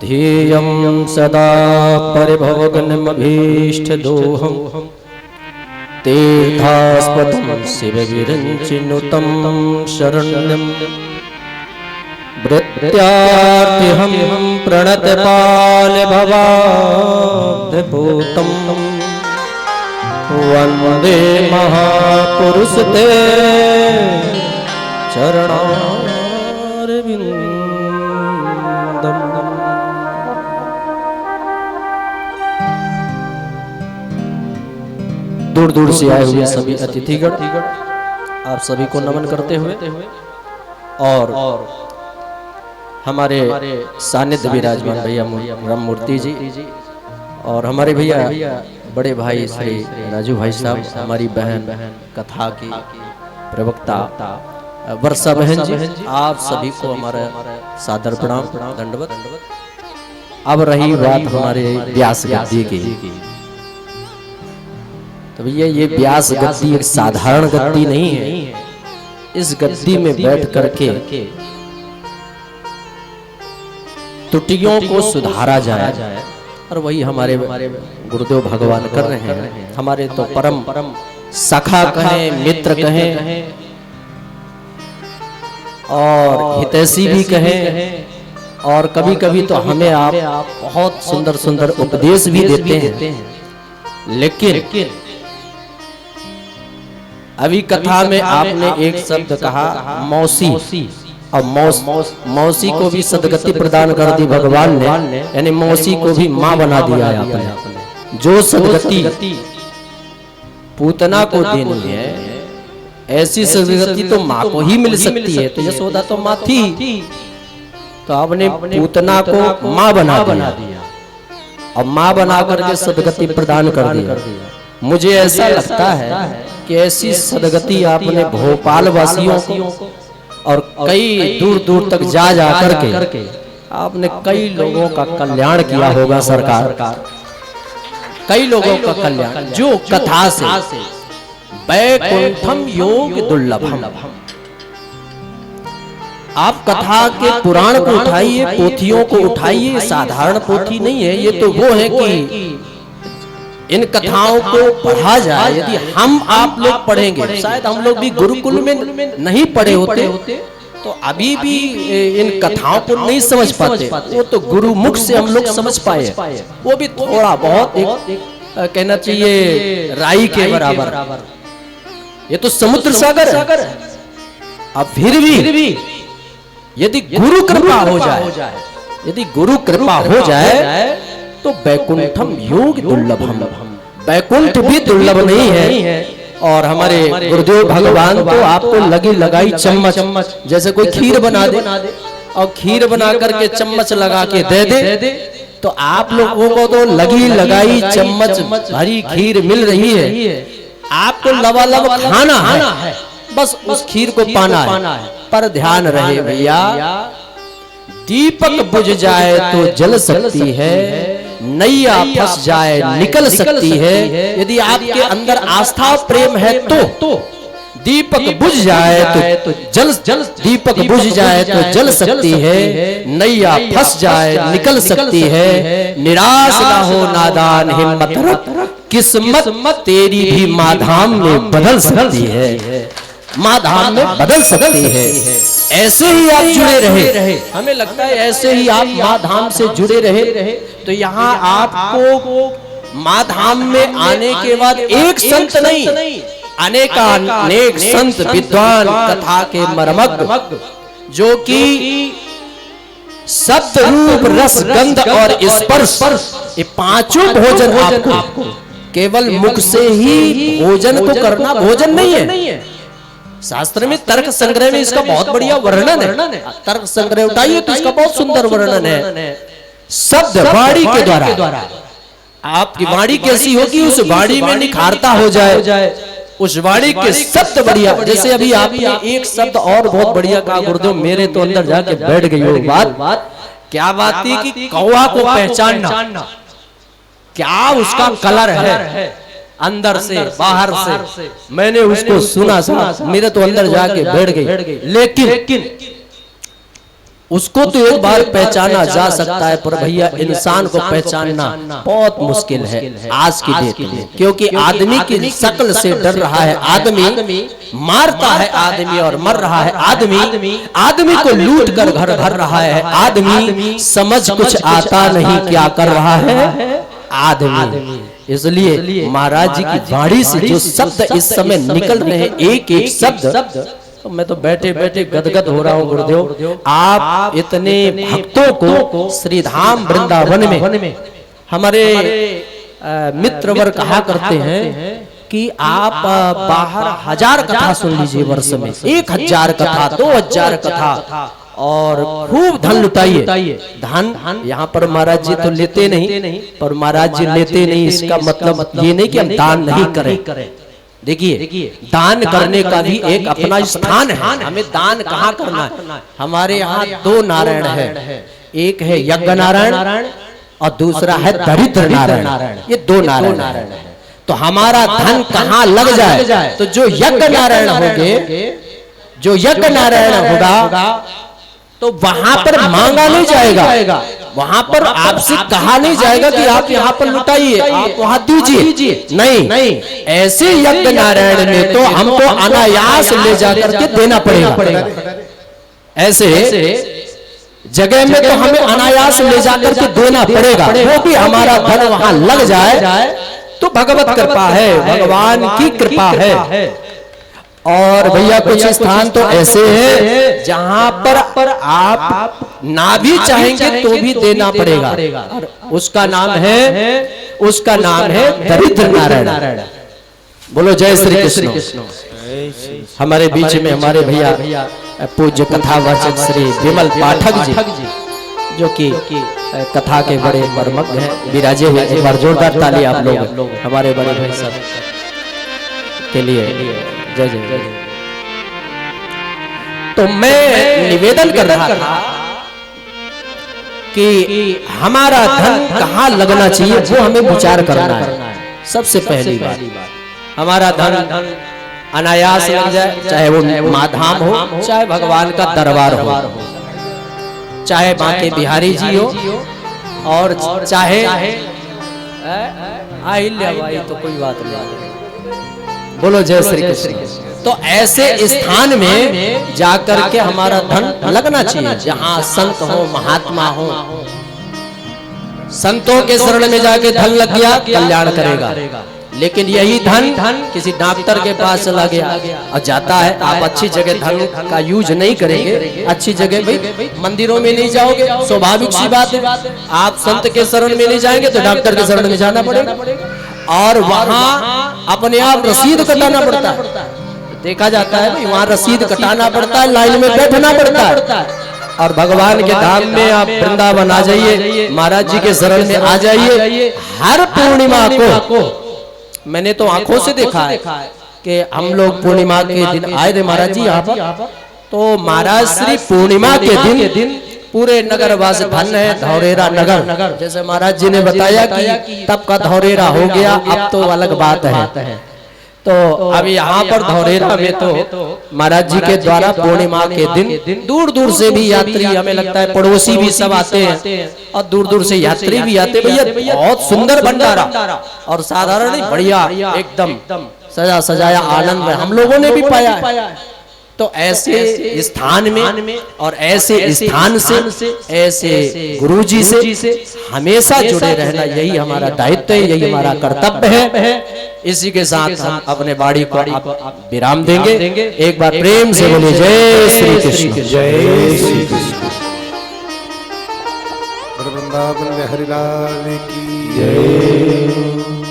ध्येयं सदा परिभवगनमभीष्टदोहं तीर्थास्पदं शिवविरञ्चिनुतं शरण्यं वृत्त्यार्तिहं प्रणतपालभवाब्धभूतं वन्दे महापुरुषते चरणारविन्दम्। दूर दूर से आए हुए सभी अतिथिगण आप सभी को नमन करते हुए और हमारे सानिध्य विराजमान भैया राममूर्ति जी और हमारे भैया बड़े भाई श्री राजू भाई साहब, हमारी बहन कथा की प्रवक्ता वर्षा बहन जी, आप सभी को हमारा सादर प्रणाम दंडवत। अब रही बात हमारे व्यास गद्दी की, तो भैया ये व्यास गद्दी एक साधारण गद्दी नहीं है। इस गद्दी में बैठ करके त्रुटियों को सुधारा जाए और वही हमारे गुरुदेव भगवान कर रहे हैं। हमारे तो परम सखा कहें, मित्र कहें और हितैषी भी कहें, और कभी कभी तो हमें आप बहुत सुंदर सुंदर उपदेश भी देते हैं। लेकिन अभी कथा में आपने एक शब्द कहा मौसी, और मौसी को भी सदगति प्रदान कर दी भगवान ने, यानी मौसी को भी माँ बना दिया है आपने। जो सदगति पूतना को देनी है, ऐसी सदगति तो माँ को ही मिल सकती है। तो यशोदा तो माँ थी, तो आपने पूतना को माँ बना दिया और माँ बना करके सदगति प्रदान कर दिया। मुझे ऐसा लगता है कि ऐसी सदगति आपने भोपाल वासियों को और कई दूर दूर तक जा करके आपने कई लोगों का कल्याण किया होगा। सरकार कई लोगों का कल्याण जो कथा से वैकुंठम योग दुर्लभम। आप कथा के पुराण को उठाइए, पोथियों को उठाइए, साधारण पोथी नहीं है ये, तो वो है कि इन कथाओं को पढ़ा जाए। यदि हम आप लोग पढ़ेंगे, शायद हम लोग भी गुरुकुल में नहीं पढ़े होते तो अभी भी इन कथाओं को नहीं समझ पाते। वो तो गुरु मुख से हम लोग समझ पाए, वो भी थोड़ा बहुत एक कहना चाहिए राई के बराबर। ये तो समुद्र सागर है। अब फिर भी यदि गुरु कृपा हो जाए, यदि गुरु कृपा हो जाए तो वैकुंठम योग दुर्लभम। वैकुंठ भी दुर्लभ नहीं है। और हमारे गुरुदेव भगवान तो आपको लगी लगाई चम्मच, जैसे कोई खीर बना दे और खीर बना करके चम्मच लगा के दे दे, तो आप लोगों को तो लगी लगाई चम्मच भरी खीर मिल रही है। आपको लबालब खाना है, बस उस खीर को पाना है। पर ध्यान रहे भैया, दीपक बुझ जाए तो जल सकती है, नैया फंस जाए निकल सकती है। यदि आपके अंदर आस्था प्रेम है तो दीपक बुझ जाए तो जल दीपक बुझ जाए तो जल सकती है, नैया फंस जाए निकल सकती है। निराश ना हो नादान, हिम्मत रख, किस्मत तेरी भी माधाम में बदल सकती है, माधाम में बदल सकती है। ऐसे ही आप जुड़े रहे, हमें लगता है ऐसे ही आप माँ धाम से जुड़े रहे तो यहाँ आपको माँ धाम में आने के बाद एक संत नहीं, अनेक संत विद्वान कथा के मर्मज्ञ, जो कि शब्द रूप रस गंध और स्पर्श ये पांचों भोजन आपको केवल मुख से ही भोजन को करना भोजन नहीं है। शास्त्र में तर्क संग्रह में इसका बहुत बढ़िया वर्णन है। तर्क संग्रह उठाइए तो इसका बहुत सुंदर वर्णन है। शब्द वाणी के द्वारा आपकी वाणी कैसी होगी, उस वाणी में निखारता हो जाए, उस वाणी के शब्द बढ़िया। जैसे अभी आपने एक शब्द और बहुत बढ़िया कहा गुरुदेव, मेरे तो अंदर जाके बैठ गई वो बात। क्या बात थी कि कौवा को पहचानना, क्या उसका कलर है अंदर से बाहर से। मैंने उसको सुना मेरे तो अंदर जाके बैठ गई। लेकिन उसको तो एक बार पहचाना जा सकता है, पर भैया इंसान को पहचानना बहुत मुश्किल है आज की डेट में, क्योंकि आदमी की शक्ल से डर रहा है आदमी, मारता है आदमी और मर रहा है आदमी, आदमी को लूट कर घर भर रहा है आदमी, समझ कुछ आता नहीं क्या कर रहा है आदमी। इसलिए महाराज जी की वाणी से जो शब्द इस समय निकल रहे हैं, एक एक शब्द, तो मैं तो बैठे बैठे गदगद हो रहा हूँ गुरुदेव। आप इतने भक्तों को श्रीधाम वृंदावन में हमारे मित्र वर्ग कहा करते हैं कि आप बाहर 1000 कथा सुन लीजिए वर्ष में, 1000 कथा 2000 कथा और खूब धन लुटाइए। धन यहाँ पर महाराज जी तो लेते नहीं, पर महाराज जी लेते नहीं इसका मतलब ये नहीं कि हम दान नहीं करें। देखिए दान करने का भी एक अपना स्थान है, हमें दान कहाँ करना है। हमारे यहाँ 2 नारायण है, एक है यज्ञ नारायण और दूसरा है दरिद्र नारायण। ये 2 नारायण है। तो हमारा धन कहाँ लग जाए, तो जो यज्ञ नारायण होंगे, जो यज्ञ नारायण होगा तो वहां पर मांगा नहीं जाएगा, वहां पर आपसे कहा नहीं जाएगा कि आप यहाँ पर लुटाइए, आप वहां दीजिए, नहीं। ऐसे यज्ञ नारायण में तो हमको अनायास ले जाकर के देना पड़ेगा। ऐसे जगह में तो हमें अनायास ले जाकर के देना पड़ेगा, वो भी हमारा धन वहां लग जाए तो भगवत कृपा है, भगवान की कृपा है। और भैया कुछ स्थान तो ऐसे हैं जहां पर आप ना भी चाहेंगे तो भी देना पड़ेगा, और उसका नाम है दरिद्र नारायण। बोलो जय श्री कृष्ण। हमारे बीच में हमारे भैया पूज्य कथावाचक श्री विमल पाठक जी, जो कि कथा के बड़े मर्मज्ञ हैं, विराजे हुए। एक बार जोरदार ताली आप लोग हमारे बड़े भाई साहब के लिए। जय जय जय। तो मैं निवेदन कर रहा था कि हमारा धन कहाँ लगना चाहिए, वो हमें विचार करना है। सबसे पहली बात, हमारा धन अनायास लग जाए, चाहे वो माधाम हो, चाहे भगवान का दरबार हो, चाहे बांके बिहारी जी हो, और चाहे अहिल्याबाई, तो कोई बात नहीं। बोलो जय श्री कृष्ण। तो ऐसे स्थान में जाकर के हमारा धन लगना चाहिए जहाँ संत हो, महात्मा हो। संतों के शरण में जाके धन लग गया, कल्याण करेगा। लेकिन यही धन किसी डॉक्टर के पास चला गया और जाता है, आप अच्छी जगह धन का यूज नहीं करेंगे, अच्छी जगह भाई मंदिरों में नहीं जाओगे, स्वाभाविक सी बात है। आप संत के शरण में नहीं जाएंगे तो डॉक्टर के शरण में जाना पड़ेगा, और वहां अपने आप रसीद कटाना पड़ता है। देखा जाता है भाई, वहां रसीद कटाना पड़ता है, लाइन में बैठना पड़ता है। और भगवान के धाम में आप वृंदावन आ जाइए, महाराज जी के शरण में आ जाइए। हर पूर्णिमा को मैंने तो आंखों से देखा है कि हम लोग पूर्णिमा के दिन आए थे महाराज जी यहाँ पर, तो महाराज श्री पूर्णिमा के दिन पूरे नगर वास धन है, धौरेरा नगर। जैसे महाराज जी ने बताया कि तब का धौरेरा हो गया, अब तो अलग बात है। तो अब यहाँ पर धौरेरा में तो महाराज जी के द्वारा पूर्णिमा के दिन दूर दूर से भी यात्री, हमें लगता है पड़ोसी भी सब आते हैं, और दूर दूर से यात्री भी आते। भैया बहुत सुंदर भंडारा, और साधारण नहीं, बढ़िया एकदम सजा सजाया आनंद में हम लोगों ने भी पाया है। तो ऐसे स्थान में और ऐसे स्थान से, ऐसे गुरुजी से हमेशा जुड़े रहना, यही हमारा दायित्व है, यही हमारा कर्तव्य है। इसी के साथ हम अपने वाणी को आप विराम देंगे। एक बार प्रेम से बोलिए जय श्री कृष्ण। जय श्री कृष्ण। वृंदावन में हरिलाल की जय।